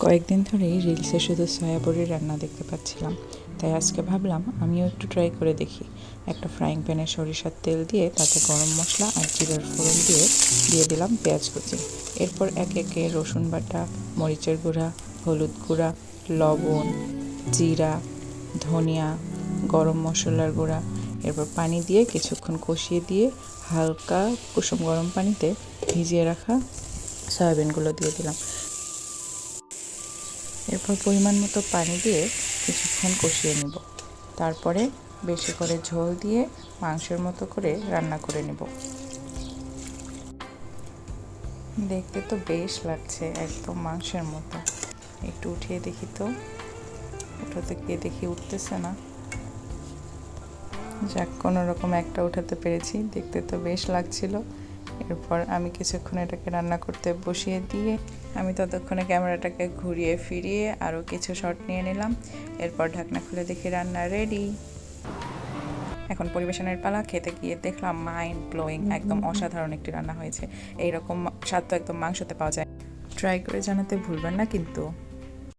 কয়েকদিন ধরেই রিলসে শুধু সয়া বড়ির রান্না দেখতে পাচ্ছিলাম, তাই আজকে ভাবলাম আমিও একটু ট্রাই করে দেখি। একটা ফ্রাইং প্যানে সরিষার তেল দিয়ে তাতে গরম মশলা আর জিরার ফোড়ন দিয়ে দিলাম পেঁয়াজ কুচি। এরপর একে একে রসুন বাটা, মরিচের গুঁড়া, হলুদ গুঁড়া, লবণ, জিরা, ধনিয়া, গরম মশলার গুঁড়া, এরপর পানি দিয়ে কিছুক্ষণ কষিয়ে দিয়ে হালকা কুসুম গরম পানিতে ভিজিয়ে রাখা সয়াবিনগুলো দিয়ে দিলাম। এরপর পরিমাণ মতো পানি দিয়ে কিছুক্ষণ কষিয়ে নেব। তারপরে বেশি করে ঝোল দিয়ে মাংসের মতো করে রান্না করে নেব। দেখতে তো বেশ লাগছে, একদম মাংসের মতো। একটু উঠিয়ে দেখি তো, উঠাতে গিয়ে দেখি উঠতেছে না। যাক, কোনো রকম একটা উঠাতে পেরেছি, দেখতে তো বেশ লাগছিল। এরপর আমি কিছুক্ষণ এটাকে রান্না করতে বসিয়ে দিয়ে আমি ততক্ষণে ক্যামেরাটাকে ঘুরিয়ে ফিরিয়ে আরও কিছু শট নিয়ে নিলাম। এরপর ঢাকনা খুলে দেখি রান্না রেডি। এখন পরিবেশনের পালা। খেতে গিয়ে দেখলাম মাইন্ড ব্লোয়িং, একদম অসাধারণ একটি রান্না হয়েছে। এইরকম স্বাদ তো একদম মাংসতে পাওয়া যায়। ট্রাই করে জানাতে ভুলবেন না কিন্তু।